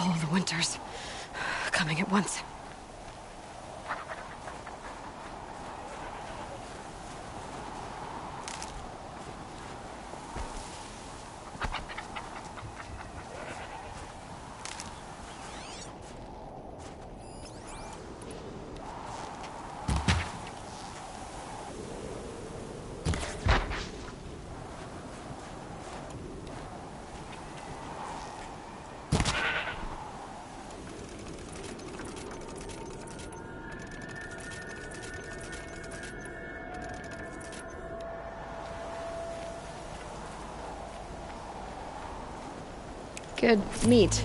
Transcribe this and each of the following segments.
All of the winters coming at once. Good meat.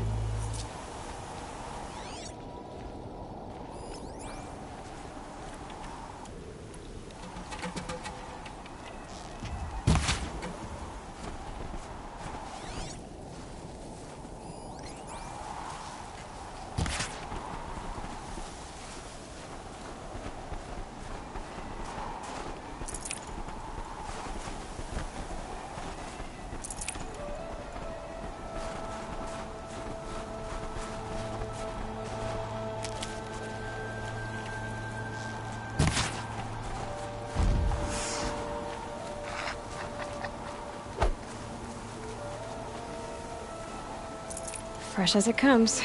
Fresh as it comes.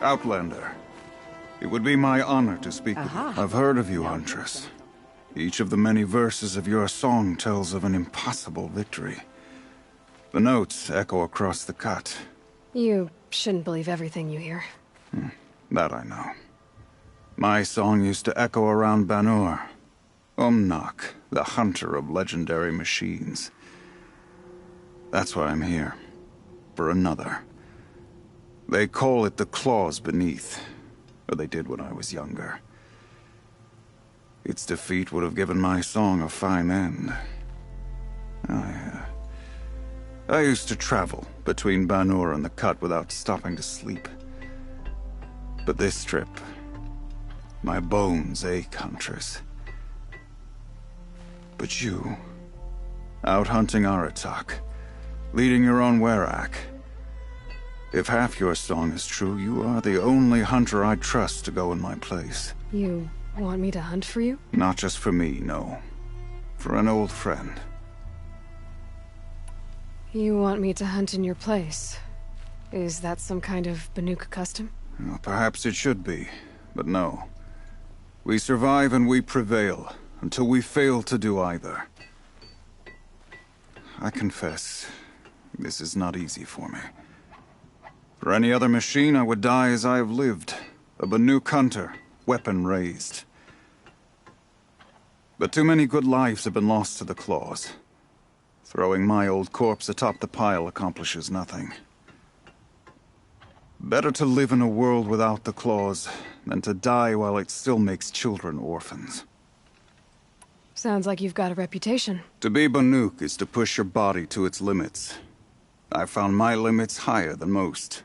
Outlander. It would be my honor to speak with you. I've heard of you, Huntress. Each of the many verses of your song tells of an impossible victory. The notes echo across the cut. You shouldn't believe everything you hear. That I know. My song used to echo around Banur. Umnak, the hunter of legendary machines. That's why I'm here. For another. They call it the Claws Beneath. Or they did when I was younger. Its defeat would have given my song a fine end. I used to travel between Banur and the Cut without stopping to sleep. But this trip, my bones ache, Huntress. But you, out hunting Aratak, leading your own Werak. If half your song is true, you are the only hunter I trust to go in my place. You want me to hunt for you? Not just for me, no. For an old friend. You want me to hunt in your place? Is that some kind of Banuk custom? Well, perhaps it should be, but no. We survive and we prevail, until we fail to do either. I confess, this is not easy for me. For any other machine, I would die as I have lived. A Banuk hunter, weapon raised. But too many good lives have been lost to the Claws. Throwing my old corpse atop the pile accomplishes nothing. Better to live in a world without the Claws than to die while it still makes children orphans. Sounds like you've got a reputation. To be Banuk is to push your body to its limits. I found my limits higher than most.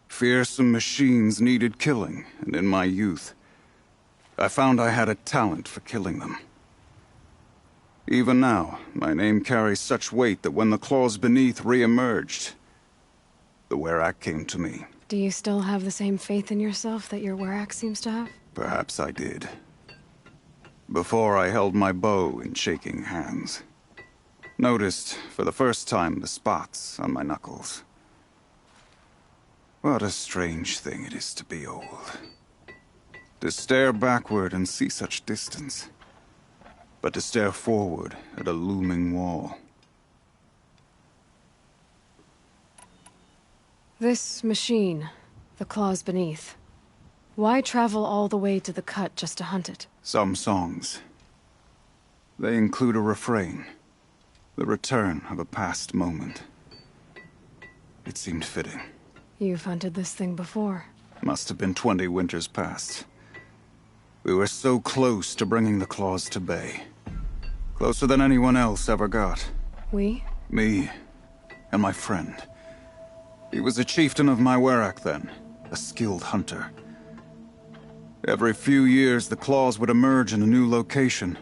Fearsome machines needed killing, and in my youth, I found I had a talent for killing them. Even now, my name carries such weight that when the Claws Beneath re-emerged, the Werak came to me. Do you still have the same faith in yourself that your Werak seems to have? Perhaps I did. Before I held my bow in shaking hands. Noticed, for the first time, the spots on my knuckles. What a strange thing it is to be old. To stare backward and see such distance. But to stare forward at a looming wall. This machine, the Claws Beneath. Why travel all the way to the Cut just to hunt it? Some songs. They include a refrain. The return of a past moment. It seemed fitting. You've hunted this thing before. Must have been 20 winters past. We were so close to bringing the Claws to bay. Closer than anyone else ever got. We? Me and my friend. He was a chieftain of my Werak then, a skilled hunter. Every few years, the Claws would emerge in a new location.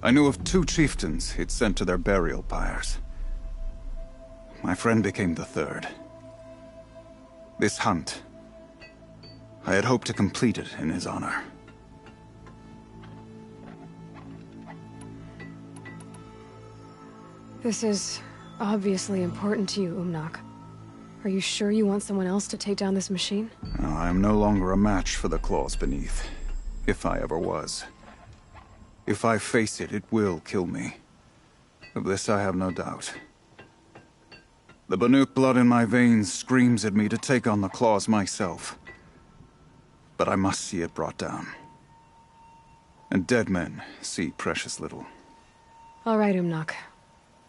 I knew of 2 chieftains he'd sent to their burial pyres. My friend became the 3rd. This hunt, I had hoped to complete it in his honor. This is obviously important to you, Umnak. Are you sure you want someone else to take down this machine? No, I am no longer a match for the Claws Beneath, if I ever was. If I face it, it will kill me. Of this I have no doubt. The Banuk blood in my veins screams at me to take on the Claws myself. But I must see it brought down. And dead men see precious little. All right, Umnak.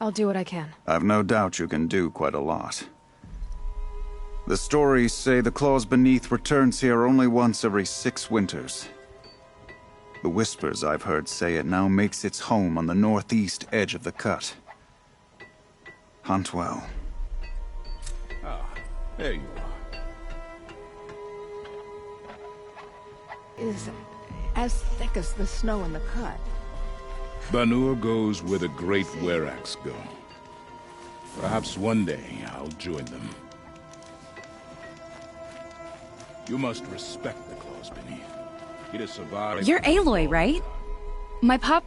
I'll do what I can. I've no doubt you can do quite a lot. The stories say the Claws Beneath returns here only once every 6 winters. The whispers I've heard say it now makes its home on the northeast edge of the Cut. Hunt well. Ah, there you are. Is as thick as the snow in the Cut. Banur goes where the great Weraks go. Perhaps one day I'll join them. You must respect the Claws Beneath. It has survived. You're Aloy, right? My pop...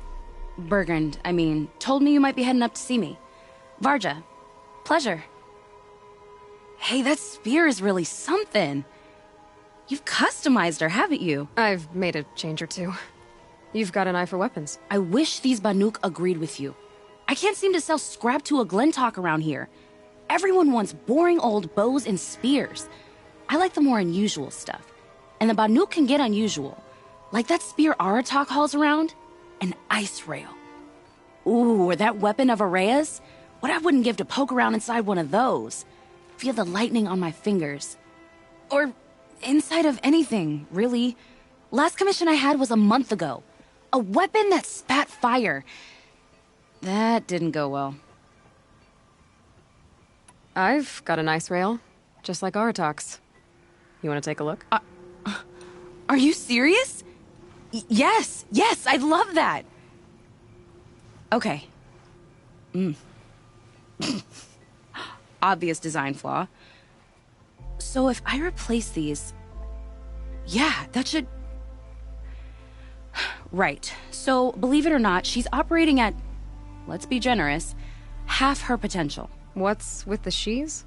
Bergrand, I mean, told me you might be heading up to see me. Varja. Pleasure. Hey, that spear is really something. You've customized her, haven't you? I've made a change or two. You've got an eye for weapons. I wish these Banuk agreed with you. I can't seem to sell scrap to a Glentalk around here. Everyone wants boring old bows and spears. I like the more unusual stuff. And the Banuk can get unusual. Like that spear Aratak hauls around. An ice rail. Ooh, or that weapon of Araya's. What I wouldn't give to poke around inside one of those. Feel the lightning on my fingers. Or inside of anything, really. Last commission I had was a month ago. A weapon that spat fire. That didn't go well. I've got an ice rail, just like Aratak's. You want to take a look? Are you serious? Yes, I'd love that. Okay. Obvious design flaw. So if I replace these... Yeah, that should... Right. So, believe it or not, she's operating at, let's be generous, half her potential. What's with the she's?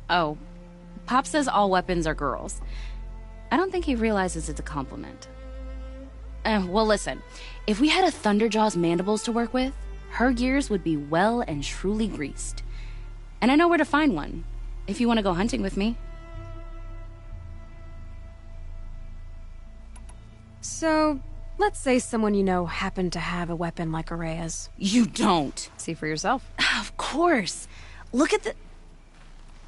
Oh, Pop says all weapons are girls. I don't think he realizes it's a compliment. Well, listen. If we had a Thunderjaw's mandibles to work with, her gears would be well and truly greased. And I know where to find one, if you want to go hunting with me. So, let's say someone you know happened to have a weapon like Araya's. You don't. See for yourself. Of course. Look at the...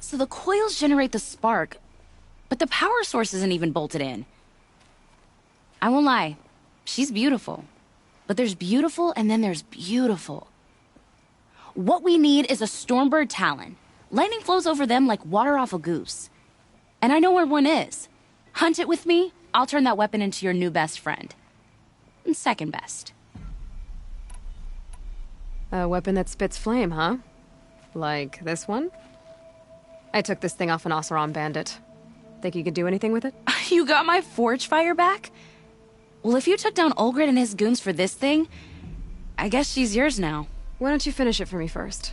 So the coils generate the spark, but the power source isn't even bolted in. I won't lie. She's beautiful. But there's beautiful and then there's beautiful. What we need is a Stormbird Talon. Lightning flows over them like water off a goose. And I know where one is. Hunt it with me, I'll turn that weapon into your new best friend. And second best. A weapon that spits flame, huh? Like this one? I took this thing off an Oseram bandit. Think you could do anything with it? You got my forge fire back? Well, if you took down Olgrid and his goons for this thing, I guess she's yours now. Why don't you finish it for me first?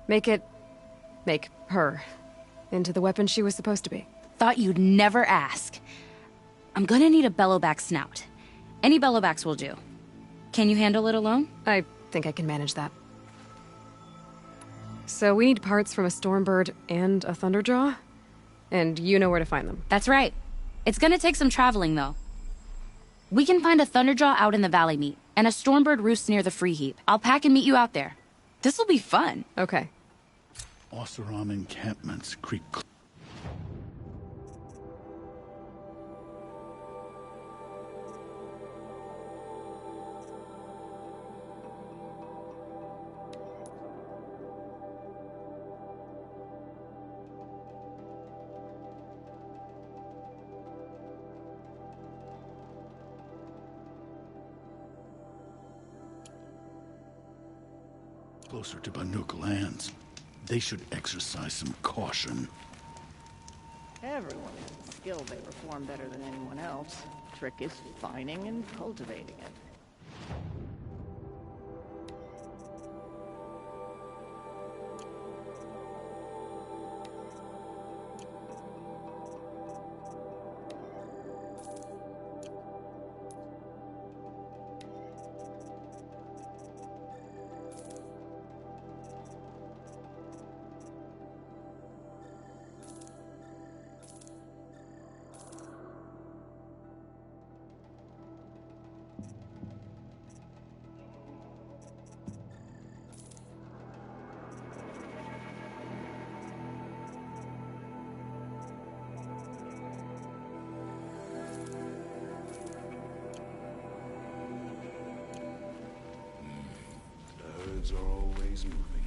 Make her into the weapon she was supposed to be. Thought you'd never ask. I'm gonna need a bellowback snout. Any bellowbacks will do. Can you handle it alone? I think I can manage that. So we need parts from a Stormbird and a Thunderjaw? And you know where to find them. That's right. It's gonna take some traveling, though. We can find a Thunderjaw out in the Valley Meet, and a Stormbird roost near the Free Heap. I'll pack and meet you out there. This'll be fun. Okay. Oseram encampments creep... Closer to Banuk lands. They should exercise some caution. Everyone has a skill they perform better than anyone else. Trick is finding and cultivating it. Birds are always moving.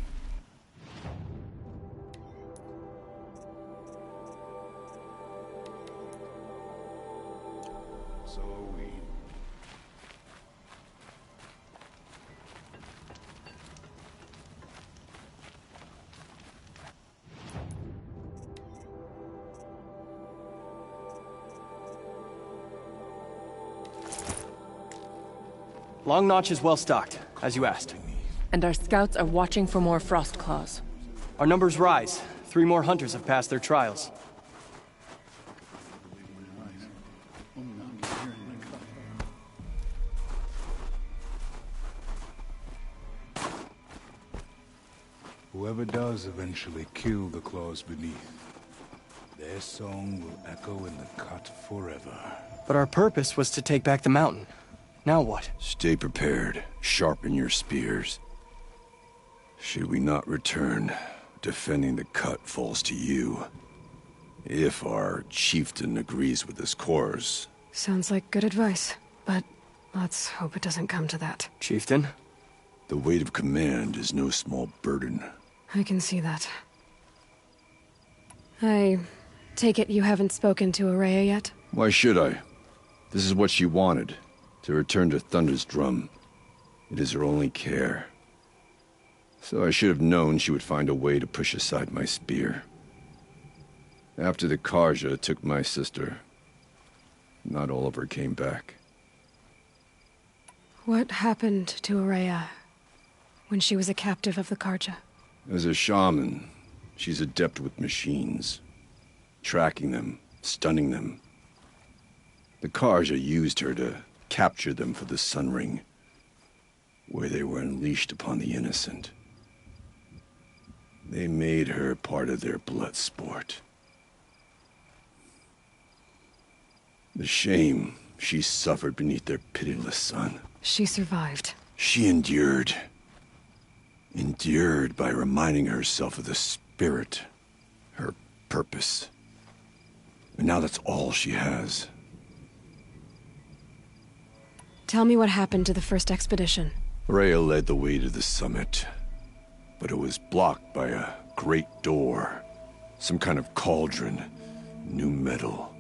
So are we. Long Notch is well stocked, as you asked. And our scouts are watching for more frost claws. Our numbers rise. 3 more hunters have passed their trials. Whoever does eventually kill the claws beneath, their song will echo in the cut forever. But our purpose was to take back the mountain. Now what? Stay prepared. Sharpen your spears. Should we not return, defending the cut falls to you. If our chieftain agrees with this course. Sounds like good advice, but let's hope it doesn't come to that. Chieftain? The weight of command is no small burden. I can see that. I take it you haven't spoken to Araya yet? Why should I? This is what she wanted, to return to Thunder's Drum. It is her only care. So I should have known she would find a way to push aside my spear. After the Carja took my sister, not all of her came back. What happened to Araya when she was a captive of the Carja? As a shaman, she's adept with machines. Tracking them, stunning them. The Carja used her to capture them for the Sun Ring, where they were unleashed upon the innocent. They made her part of their blood sport. The shame she suffered beneath their pitiless sun. She survived. She endured. Endured by reminding herself of the spirit, her purpose. And now that's all she has. Tell me what happened to the first expedition. Rhea led the way to the summit, but it was blocked by a great door. Some kind of cauldron, new metal.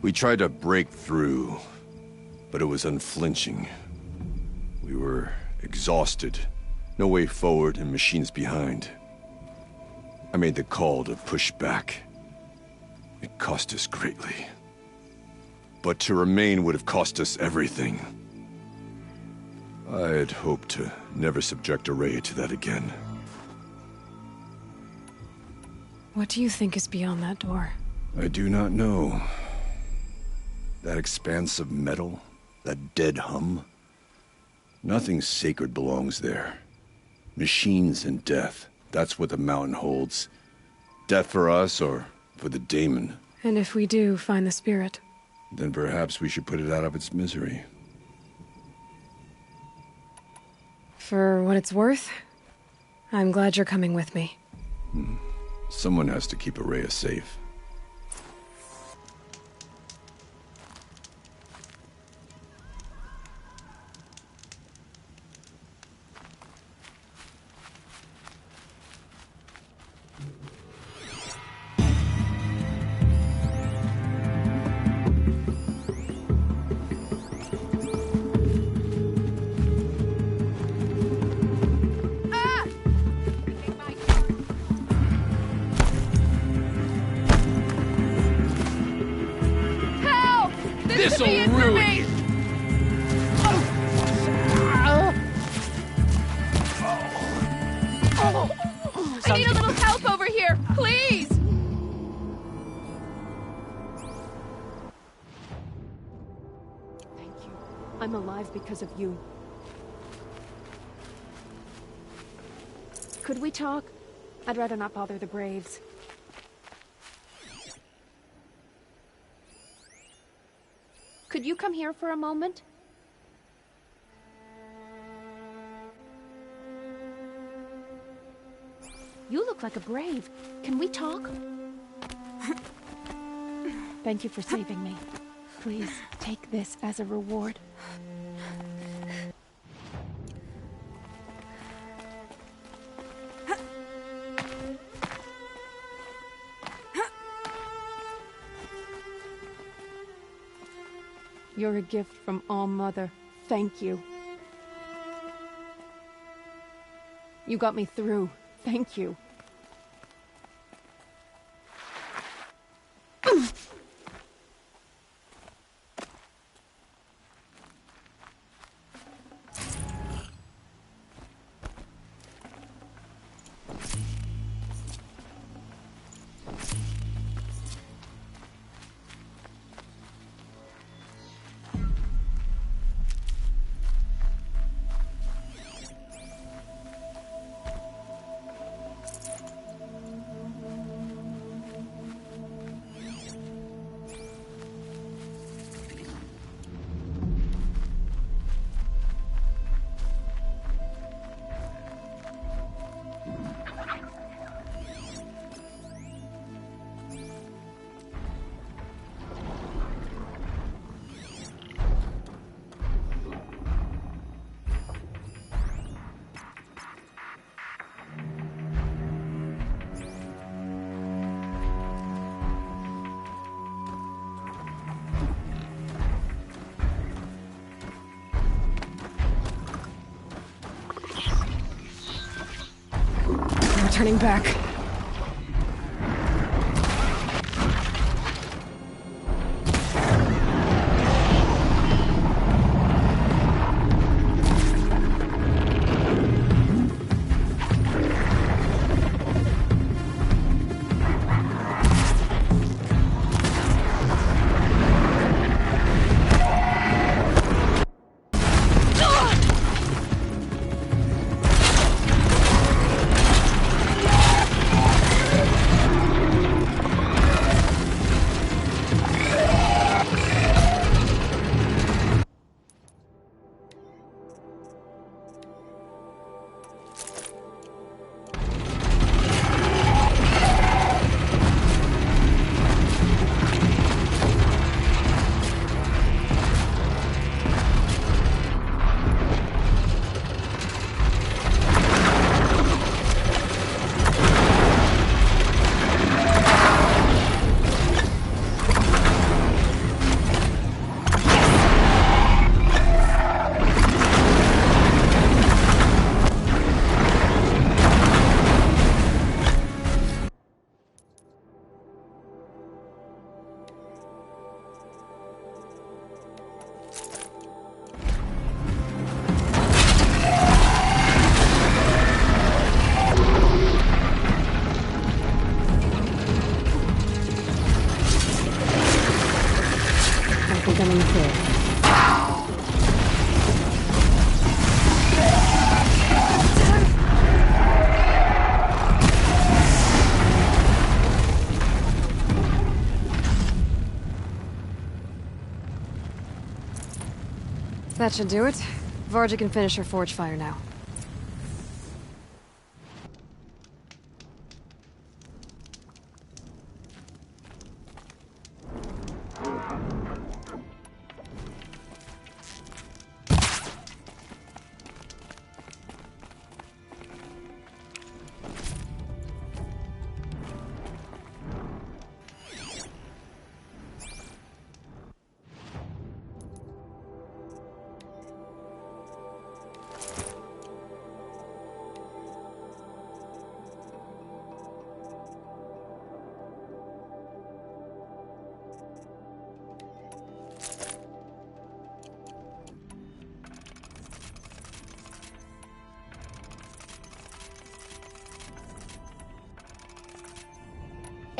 We tried to break through, but it was unflinching. We were exhausted, no way forward and machines behind. I made the call to push back. It cost us greatly. But to remain would have cost us everything. I had hoped to never subject Araya to that again. What do you think is beyond that door? I do not know. That expanse of metal, that dead hum. Nothing sacred belongs there. Machines and death, that's what the mountain holds. Death for us or for the daemon. And if we do find the spirit? Then perhaps we should put it out of its misery. For what it's worth, I'm glad you're coming with me. Someone has to keep Araya safe. This'll ruin you! I need a little help over here, please! Thank you. I'm alive because of you. Could we talk? I'd rather not bother the Braves. Could you come here for a moment? You look like a brave. Can we talk? Thank you for saving me. Please, take this as a reward. You're a gift from All-Mother. Thank you. You got me through. Thank you. turning back. Becoming clear. That should do it. Varga can finish her forge fire now.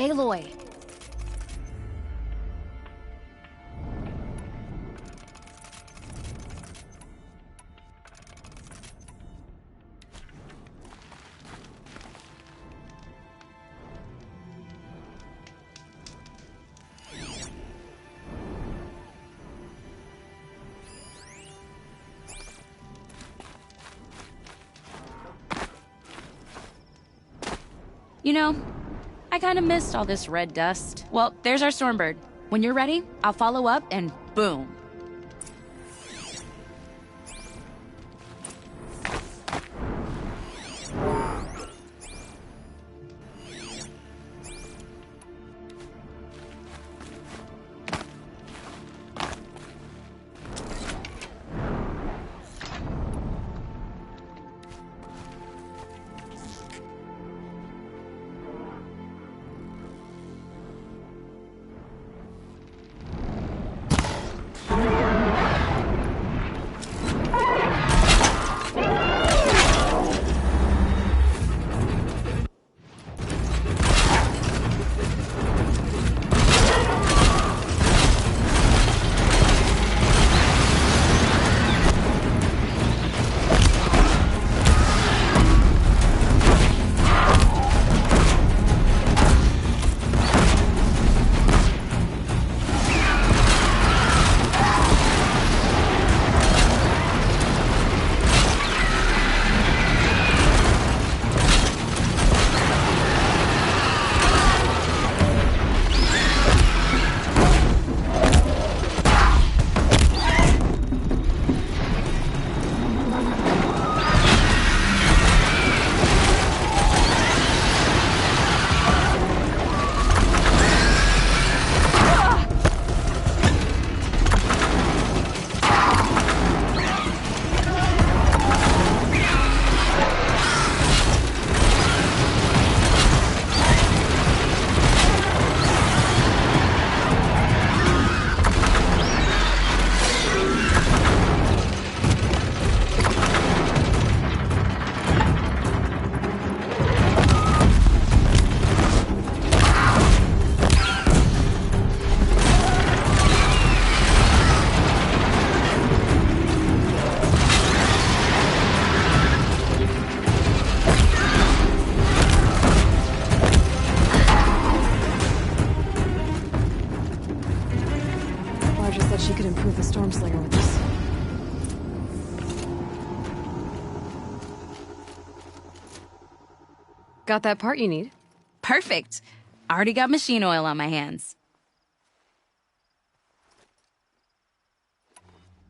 Aloy. You know, I kind of missed all this red dust. Well, there's our Stormbird. When you're ready, I'll follow up and boom. Varja said she could improve the Stormslinger with this. Got that part you need? Perfect. Already got machine oil on my hands.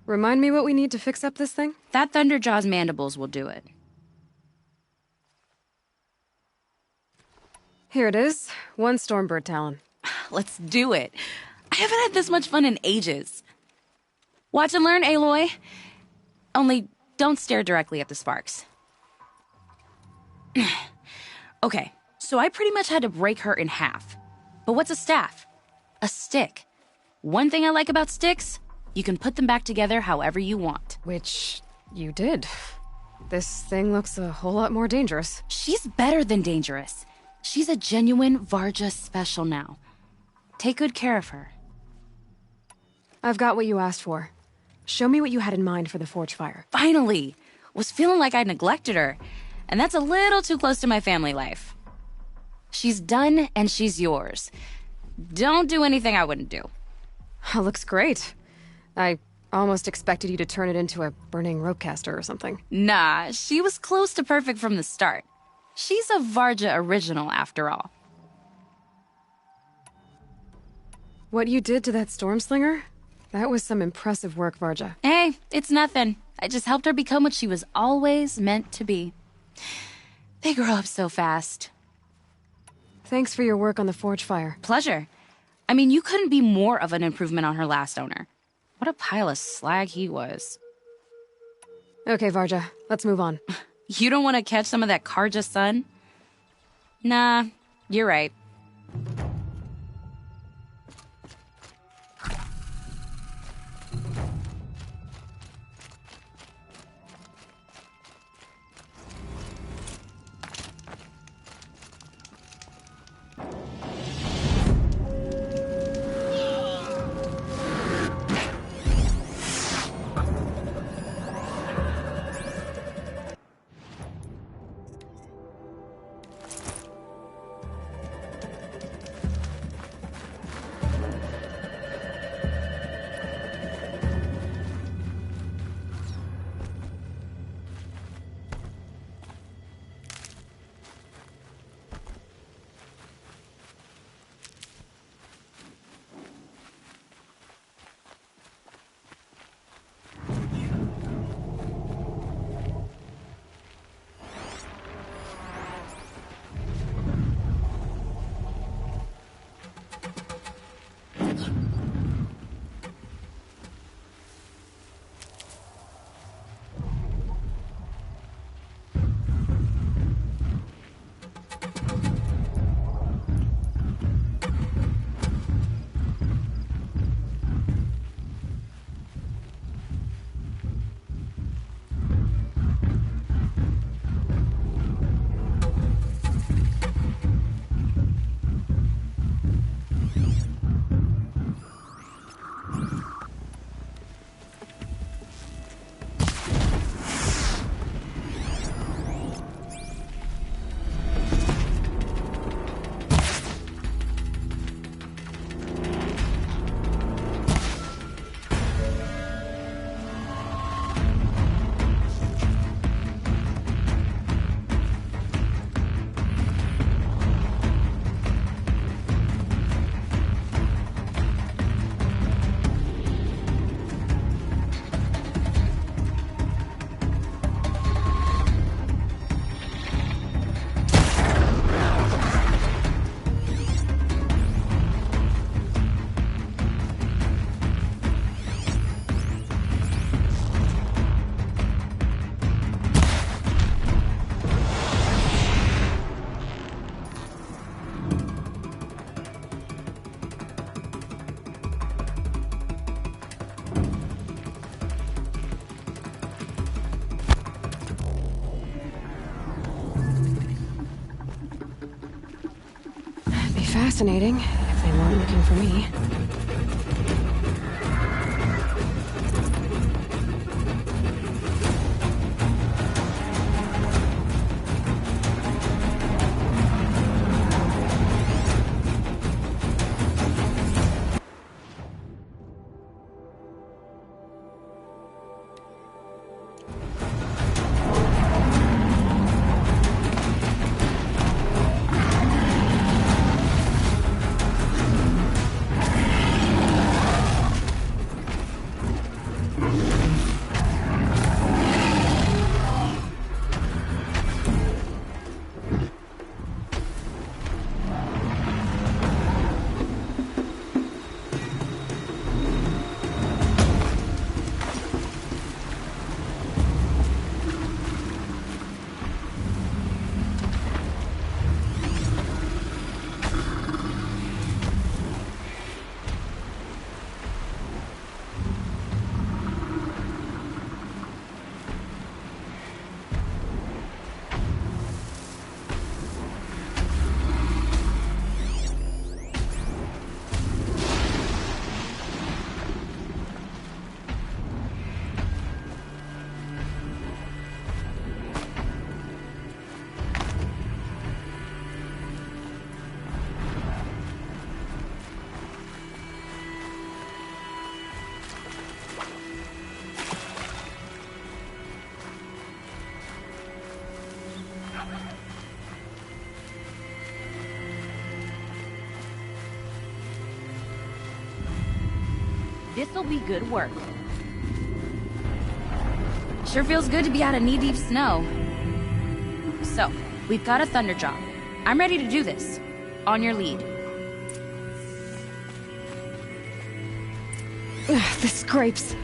Remind me what we need to fix up this thing? That Thunderjaw's mandibles will do it. Here it is. 1 Stormbird talon. Let's do it. I haven't had this much fun in ages. Watch and learn, Aloy. Only don't stare directly at the sparks. Okay, so I pretty much had to break her in half. But what's a staff? A stick. One thing I like about sticks, you can put them back together however you want. Which you did. This thing looks a whole lot more dangerous. She's better than dangerous. She's a genuine Varja special now. Take good care of her. I've got what you asked for. Show me what you had in mind for the forge fire. Finally! Was feeling like I neglected her. And that's a little too close to my family life. She's done and she's yours. Don't do anything I wouldn't do. Looks great. I almost expected you to turn it into a burning ropecaster or something. Nah, she was close to perfect from the start. She's a Varja original, after all. What you did to that Stormslinger? That was some impressive work, Varja. Hey, it's nothing. I just helped her become what she was always meant to be. They grow up so fast. Thanks for your work on the forge fire. Pleasure. I mean, you couldn't be more of an improvement on her last owner. What a pile of slag he was. Okay, Varja, let's move on. You don't want to catch some of that Karja sun? Nah, you're right. Fascinating, if they weren't looking for me. This'll be good work. Sure feels good to be out of knee-deep snow. So, we've got a Thunderdrop. I'm ready to do this. On your lead. Ugh, the scrapes.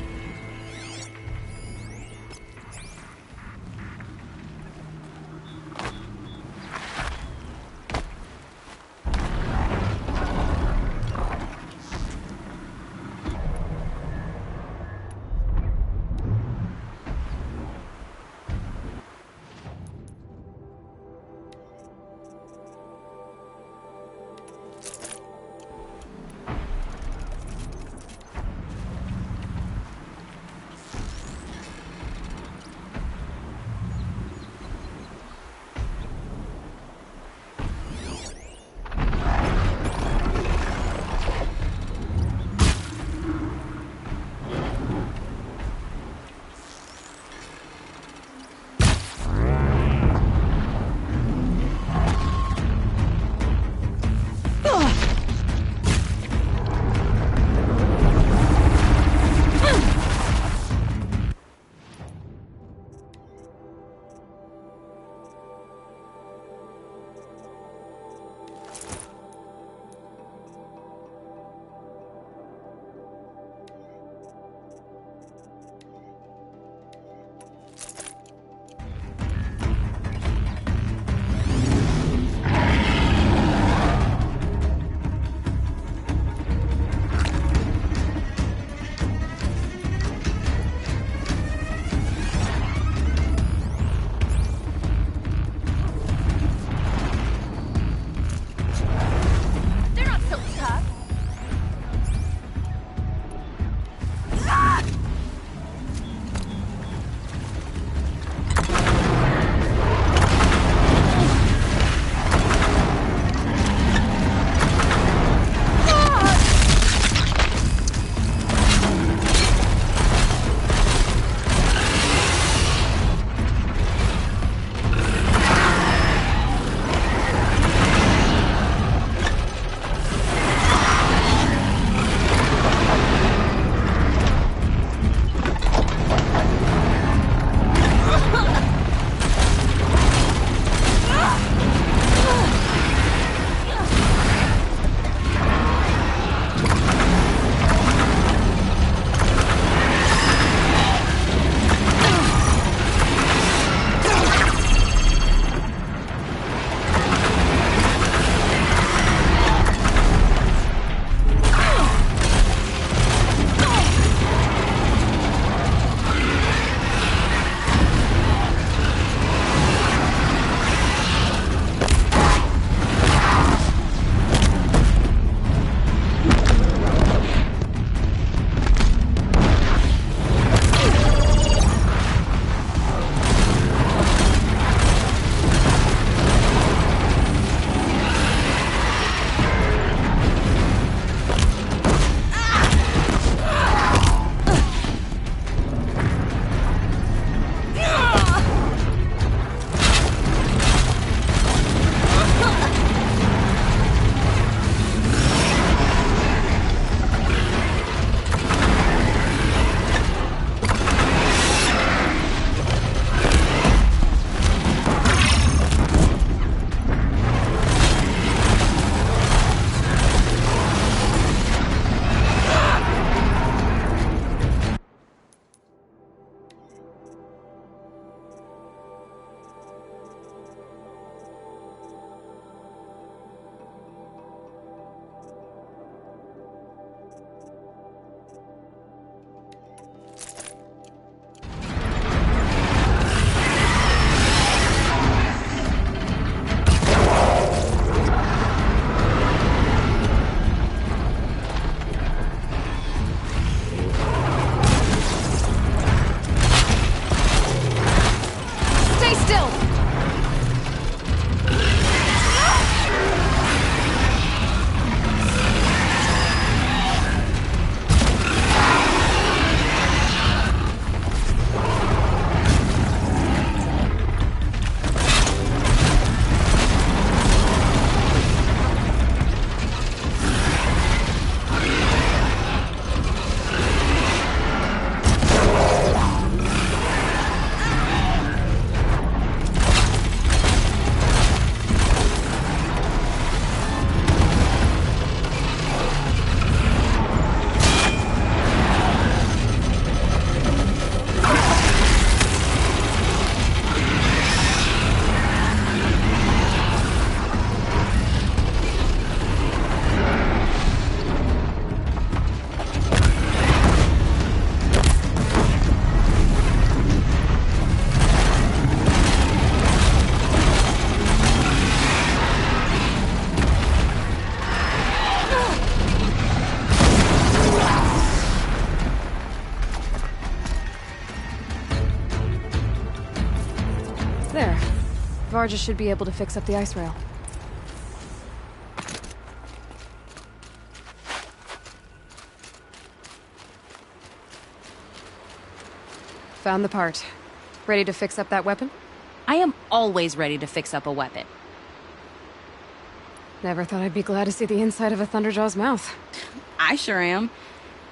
Varga should be able to fix up the ice rail. Found the part. Ready to fix up that weapon? I am always ready to fix up a weapon. Never thought I'd be glad to see the inside of a Thunderjaw's mouth. I sure am.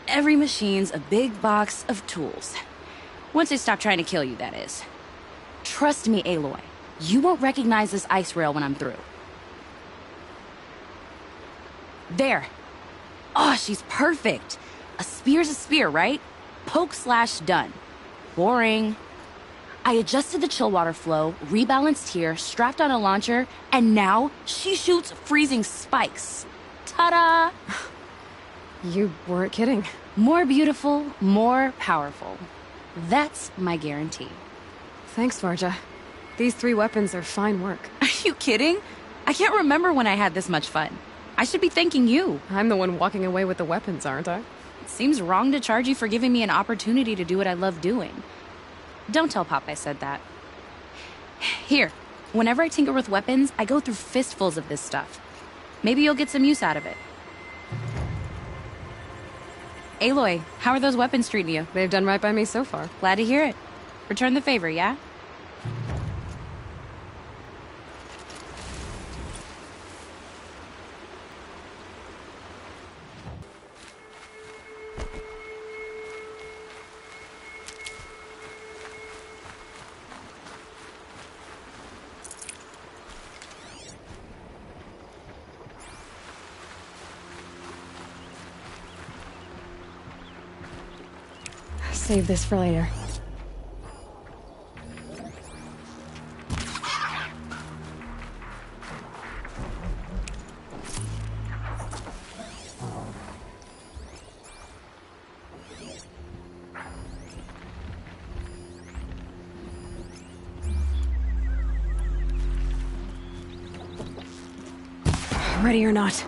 Every machine's a big box of tools. Once they stop trying to kill you, that is. Trust me, Aloy. You won't recognize this ice rail when I'm through. There. Oh, she's perfect. A spear's a spear, right? Poke slash done. Boring. I adjusted the chill water flow, rebalanced here, strapped on a launcher, and now she shoots freezing spikes. Ta-da! You weren't kidding. More beautiful, more powerful. That's my guarantee. Thanks, Varga. These 3 weapons are fine work. Are you kidding? I can't remember when I had this much fun. I should be thanking you. I'm the one walking away with the weapons, aren't I? It seems wrong to charge you for giving me an opportunity to do what I love doing. Don't tell Pop I said that. Here, whenever I tinker with weapons, I go through fistfuls of this stuff. Maybe you'll get some use out of it. Aloy, how are those weapons treating you? They've done right by me so far. Glad to hear it. Return the favor, yeah? Save this for later. Ready or not.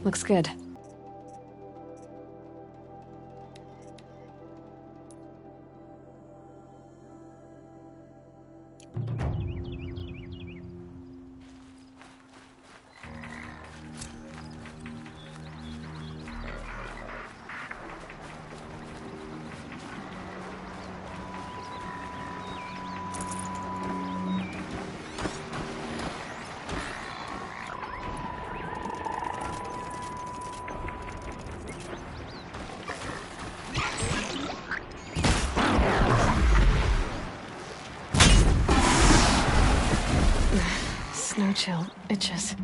Looks good. Snow chill itches.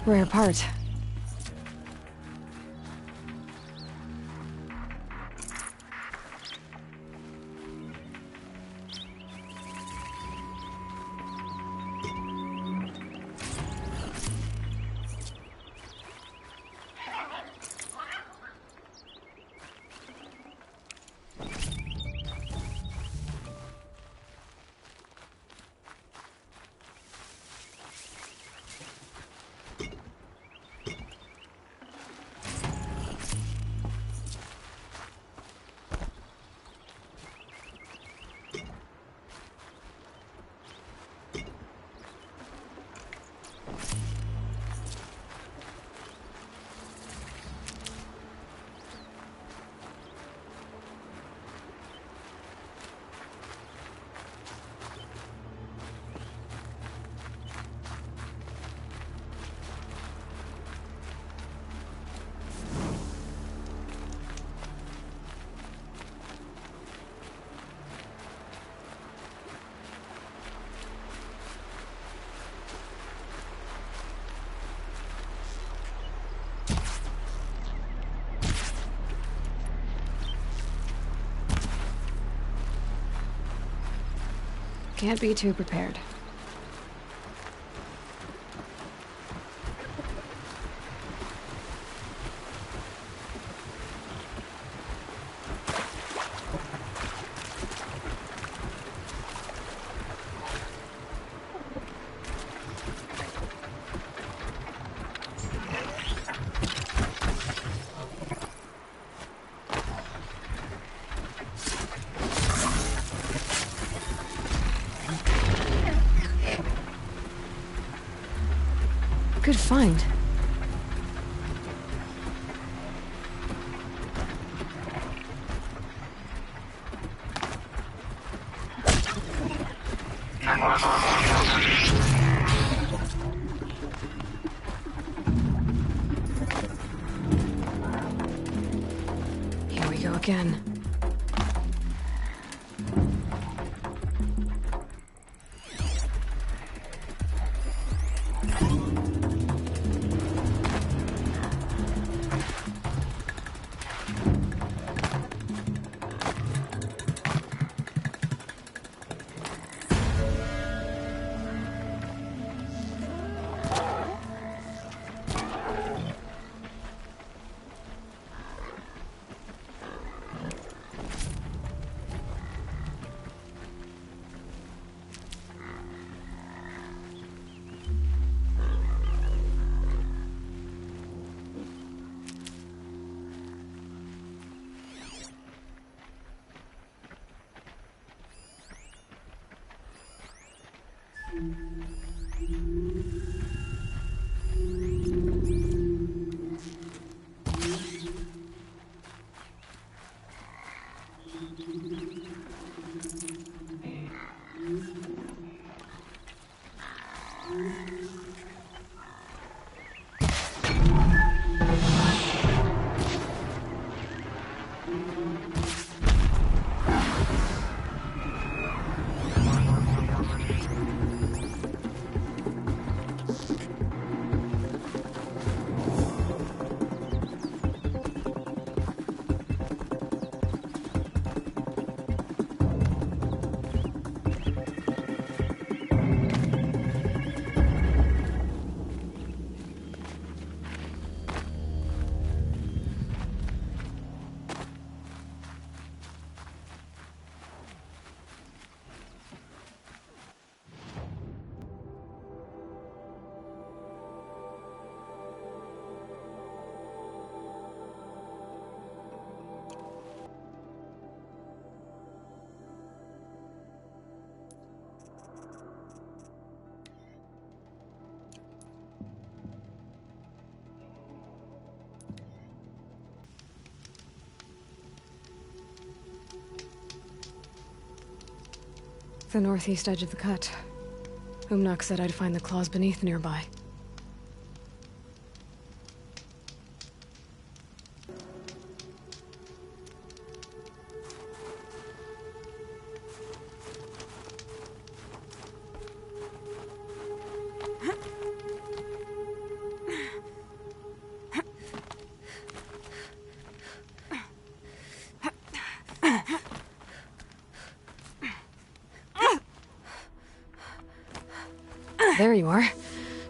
Rare part. Can't be too prepared. Good find. Here we go again. The northeast edge of the cut. Umnak said I'd find the claws beneath nearby. There you are.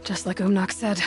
Just like Umnak said.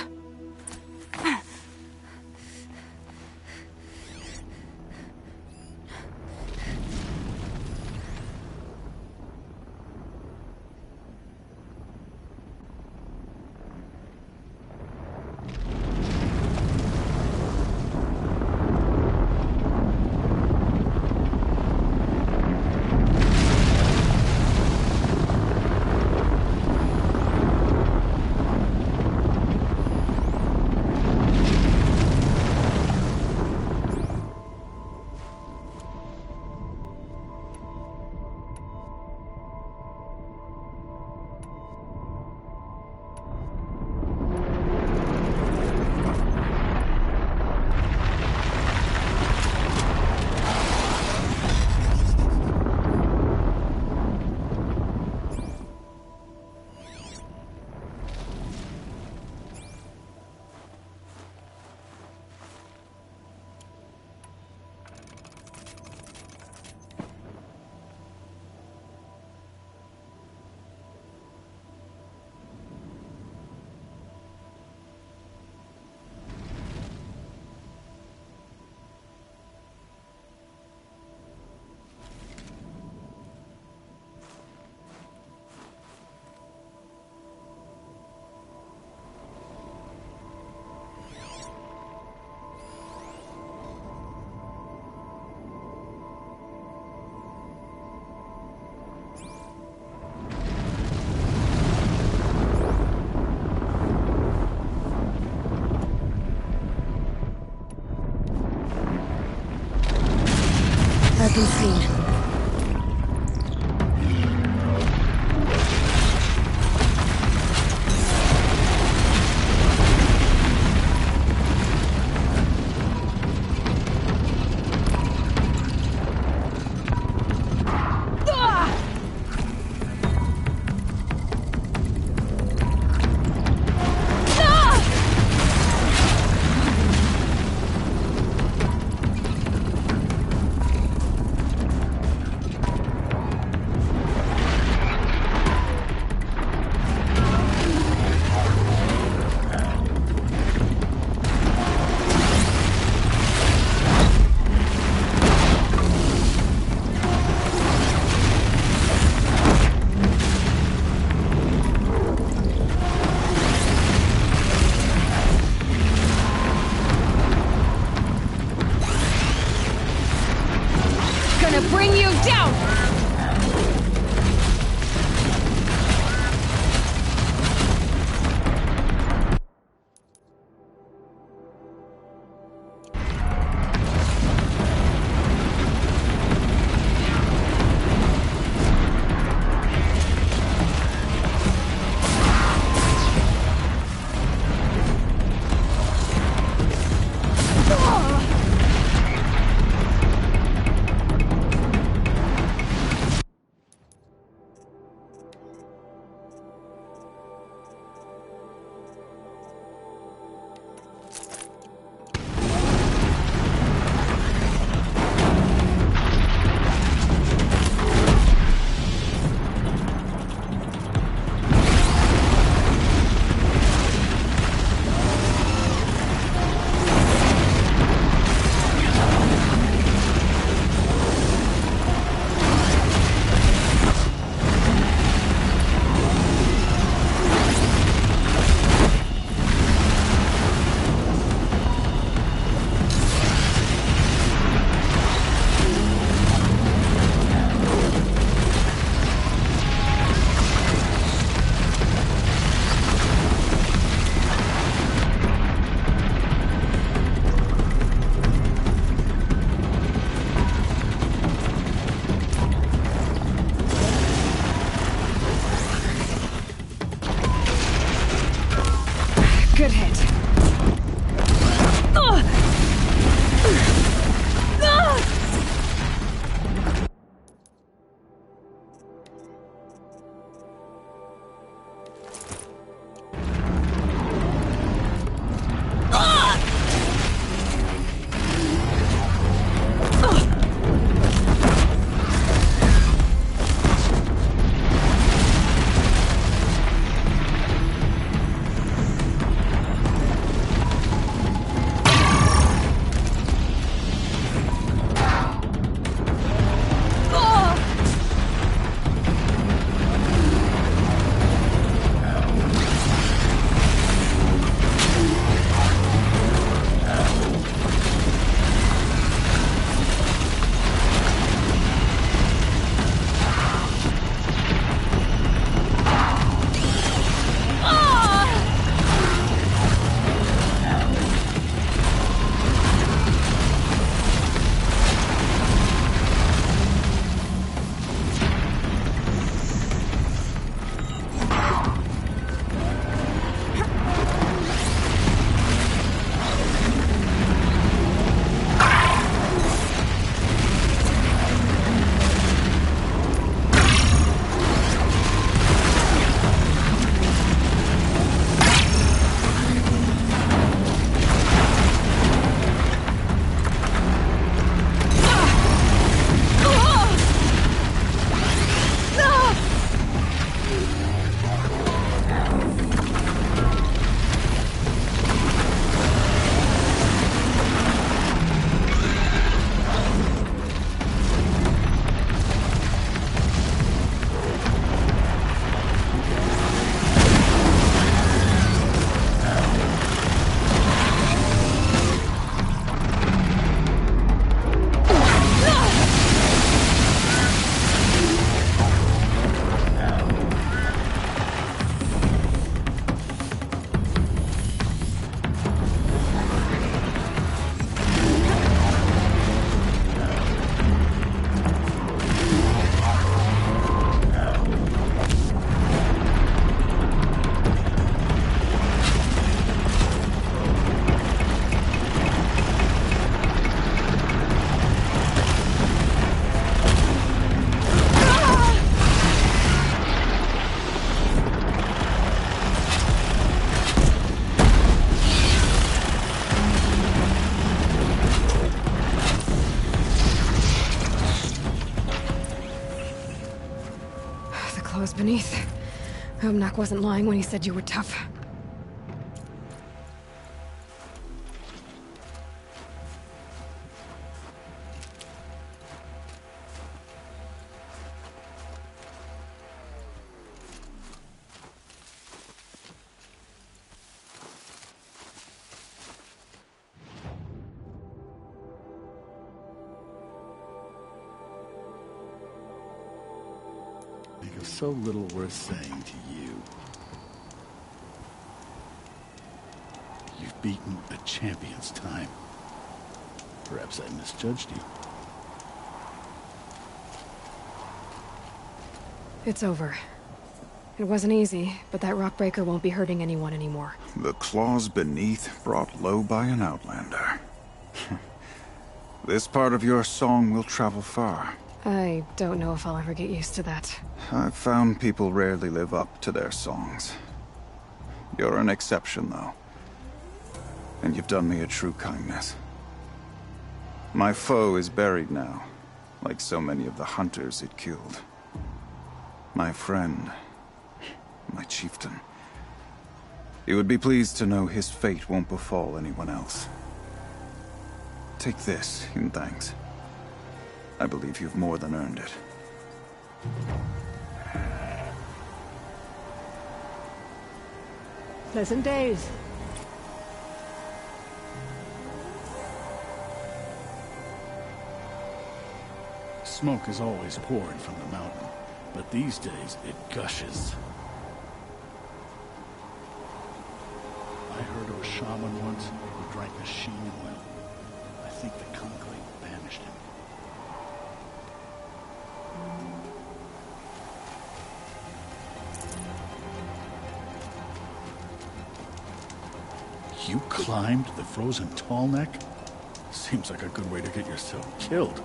I've been seen. beneath. I hope Nock wasn't lying when he said you were tough. So little worth saying to you. You've beaten a champion's time. Perhaps I misjudged you. It's over. It wasn't easy, but that rockbreaker won't be hurting anyone anymore. The claws beneath brought low by an outlander. This part of your song will travel far. I don't know if I'll ever get used to that. I've found people rarely live up to their songs. You're an exception, though. And you've done me a true kindness. My foe is buried now, like so many of the hunters it killed. My friend, my chieftain. You would be pleased to know his fate won't befall anyone else. Take this in thanks. I believe you've more than earned it. Pleasant days. Smoke is always pouring from the mountain, but these days it gushes. I heard of a shaman once who drank the sheen oil. I think the conclave banished him. You climbed the frozen Tallneck? Seems like a good way to get yourself killed.